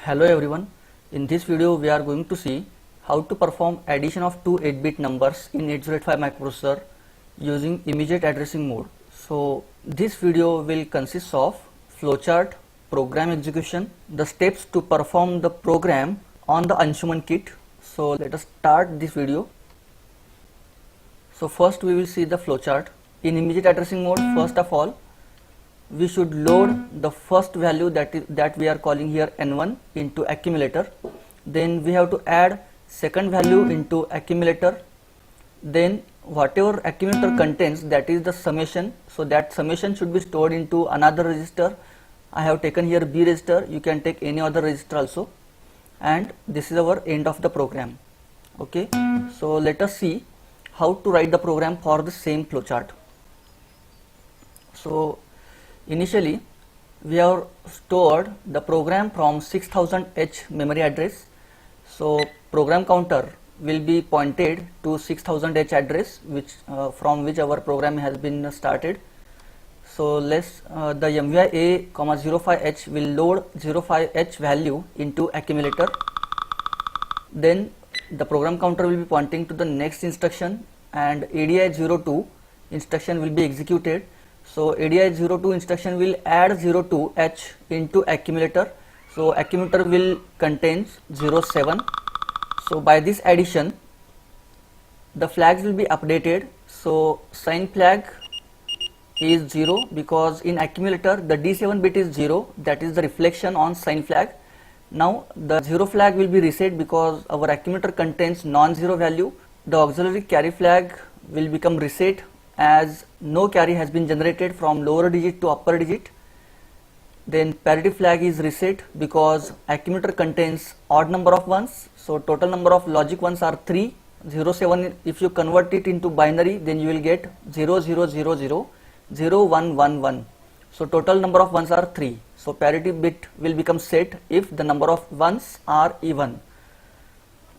Hello everyone, in this video we are going to see how to perform addition of two 8-bit numbers in 8085 microprocessor using immediate addressing mode. So this video will consist of flowchart, program execution, the steps to perform the program on the Anshuman kit. So let us start this video. So first we will see the flowchart. In immediate addressing mode, first of all we should load the first value that we are calling here n1 into accumulator. Then we have to add second value into accumulator. Then whatever accumulator contains, that is the summation, so that summation should be stored into another register. I have taken here B register, you can take any other register also, and this is our end of the program. Okay, so let us see how to write the program for the same flowchart. So initially we have stored the program from 6000H memory address. So program counter will be pointed to 6000H address, which from which our program has been started. So let's the MVI A, 05H will load 05H value into accumulator. Then the program counter will be pointing to the next instruction, and ADI 02 instruction will be executed. So ADI 02 instruction will add 02H into accumulator. So accumulator will contains 07. So by this addition the flags will be updated. So sign flag is 0 because in accumulator the D7 bit is 0, that is the reflection on sign flag. Now the 0 flag will be reset because our accumulator contains non-zero value. The auxiliary carry flag will become reset as no carry has been generated from lower digit to upper digit. Then parity flag is reset because accumulator contains odd number of ones, so total number of logic ones are 3. 07, if you convert it into binary, then you will get 0000 0111. So total number of ones are 3. So parity bit will become set if the number of ones are even.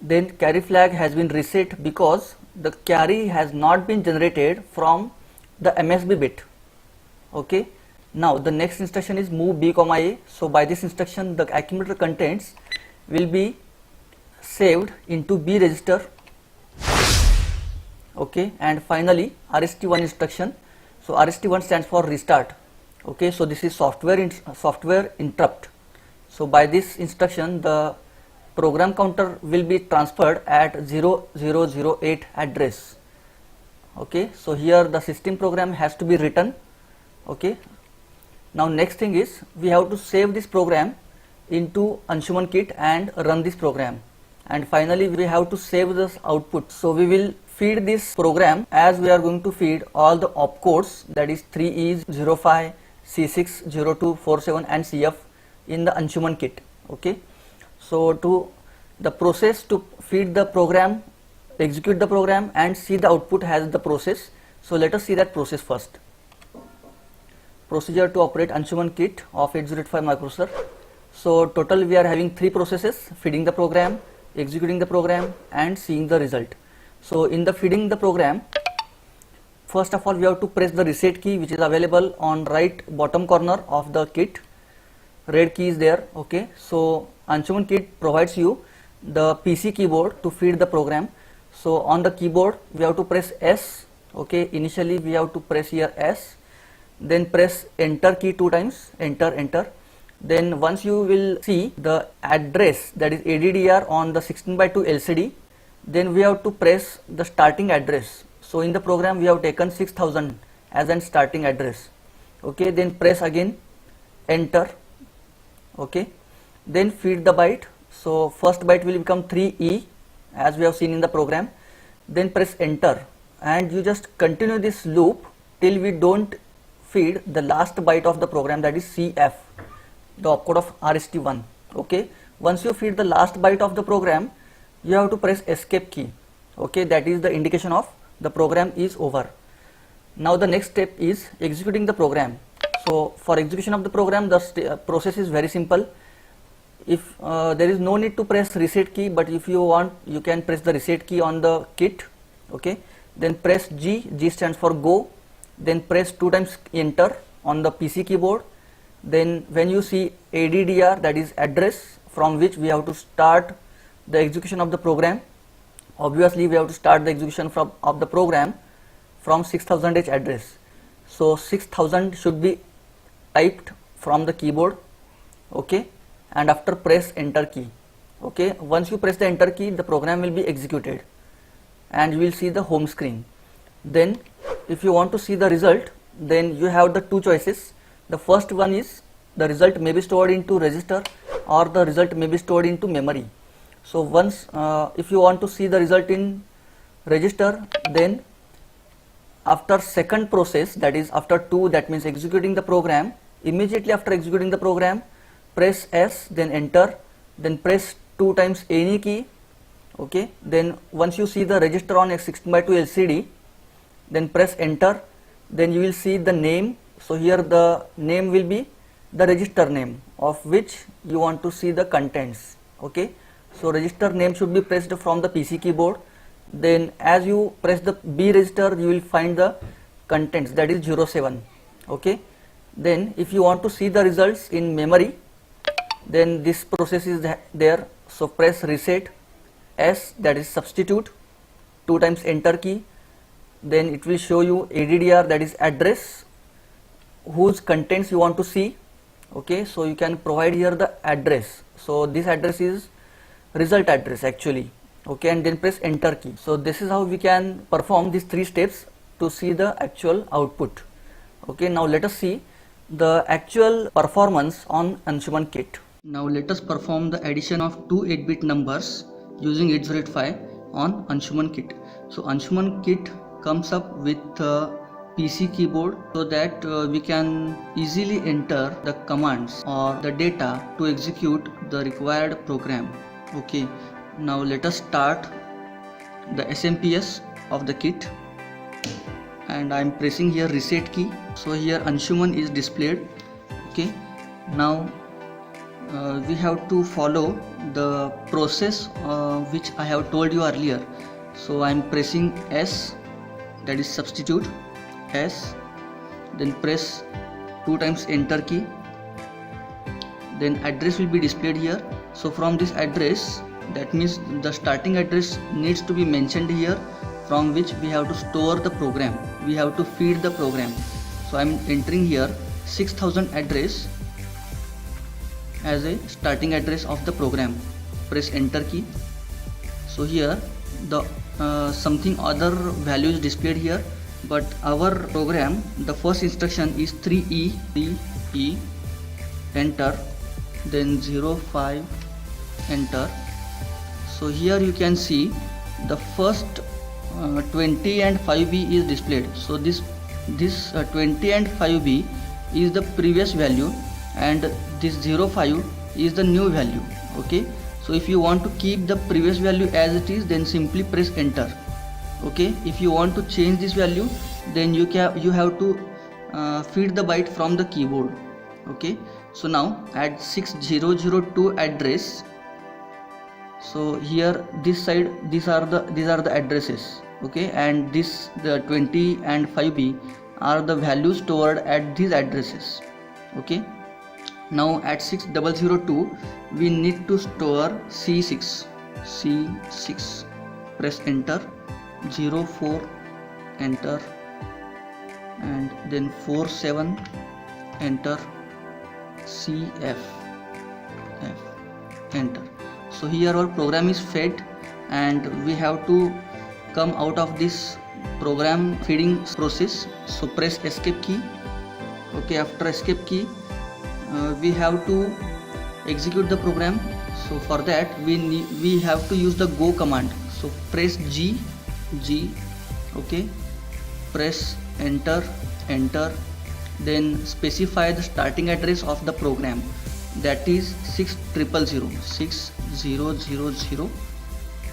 Then carry flag has been reset because the carry has not been generated from the MSB bit. Okay, now the next instruction is move B, A. So by this instruction the accumulator contents will be saved into B register. Okay, and finally RST1 instruction. So RST1 stands for restart. Okay, so this is software interrupt. So by this instruction the program counter will be transferred at 0008 address. Okay, so here the system program has to be written. Okay, now next thing is we have to save this program into Anshuman kit and run this program, and finally we have to save this output. So we will feed this program as we are going to feed all the opcodes, that is 3Es, 05, C6, 02, 47 and CF in the Anshuman kit. Okay, so to the process to feed the program, execute the program and see the output has the process. So let us see that process first. Procedure to operate Anshuman kit of 8085 microprocessor. So total we are having 3 processes: feeding the program, executing the program and seeing the result. So in the feeding the program, first of all we have to press the reset key, which is available on right bottom corner of the kit. Red key is there. Okay, so Anshuman kit provides you the PC keyboard to feed the program. So on the keyboard we have to press S. Okay, initially we have to press here S, then press enter key 2 times, enter. Then once you will see the address, that is ADDR on the 16x2 LCD, then we have to press the starting address. So in the program we have taken 6000 as an starting address. Okay, then press again enter. Okay, then feed the byte. So first byte will become 3E as we have seen in the program. Then press enter and you just continue this loop till we don't feed the last byte of the program, that is CF, the opcode of RST1. Okay, once you feed the last byte of the program, you have to press escape key. Okay, that is the indication of the program is over. Now the next step is executing the program. So for execution of the program the process is very simple. If there is no need to press reset key, but if you want you can press the reset key on the kit. Okay, then press G stands for go, then press 2 times enter on the PC keyboard. Then when you see ADDR, that is address from which we have to start the execution of the program. Obviously we have to start the execution of the program from 6000H address. So 6000 should be typed from the keyboard, okay, and after press enter key. Okay, once you press the enter key, the program will be executed and you will see the home screen. Then if you want to see the result, then you have the two choices. The first one is the result may be stored into register or the result may be stored into memory. So once if you want to see the result in register, then after second process, that is after 2, that means executing the program, immediately after executing the program, press S, then enter, then press 2 times any key. Okay, then once you see the register on a 16:2 LCD, then press enter, then you will see the name. So here the name will be the register name of which you want to see the contents. Okay, so register name should be pressed from the PC keyboard. Then as you press the B register, you will find the contents, that is 07. Okay, then if you want to see the results in memory, then this process is there. So press reset S, that is substitute, 2 times enter key, then it will show you ADDR, that is address whose contents you want to see. Okay, so you can provide here the address. So this address is result address actually. Okay, and then press enter key. So this is how we can perform these 3 steps to see the actual output. Okay, now let us see the actual performance on Anshuman kit. Now let us perform the addition of 2 8-bit numbers using 8085 on Anshuman kit. So Anshuman kit comes up with PC keyboard so that we can easily enter the commands or the data to execute the required program. Okay, now let us start the SMPS of the kit, and I am pressing here reset key. So here Anshuman is displayed. Okay, now we have to follow the process which I have told you earlier. So I am pressing S, that is substitute S, then press 2 times enter key, then address will be displayed here. So from this address, that means the starting address needs to be mentioned here, from which we have to store the program, we have to feed the program. So I am entering here 6000 address as a starting address of the program. Press enter key. So here the something other value is displayed here, but our program, the first instruction is 3E, enter, then 05, enter. So here you can see the first 20 and 5B is displayed. So this 20 and 5B is the previous value and this 05 is the new value. Okay, so if you want to keep the previous value as it is, then simply press enter. Okay, if you want to change this value, then you have to feed the byte from the keyboard. Okay, so now at 6002 address, so here this side these are the addresses. Okay, and this the 20 and 5B are the values stored at these addresses. Okay, now at 6002 we need to store C6, press enter, 04, enter, and then 47, enter, CF, enter. So here our program is fed and we have to come out of this program feeding process. So press escape key. Okay, after escape key we have to execute the program. So for that we have to use the go command. So press G, okay, press enter, then specify the starting address of the program, that is 6000,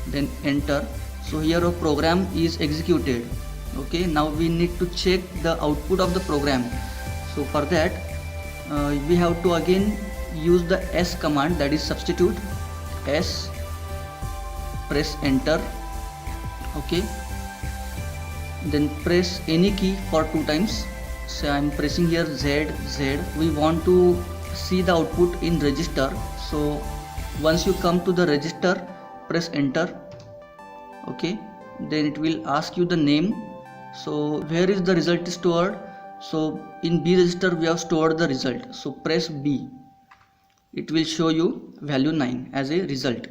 then enter. So here our program is executed. Okay, now we need to check the output of the program. So for that we have to again use the S command, that is substitute S, press enter. Okay, then press any key for 2 times. So I am pressing here Z. We want to see the output in register, so Once you come to the register, press enter. Okay, then it will ask you the name. So where is the result stored? So in B register we have stored the result, so press B. It will show you value 9 as a result.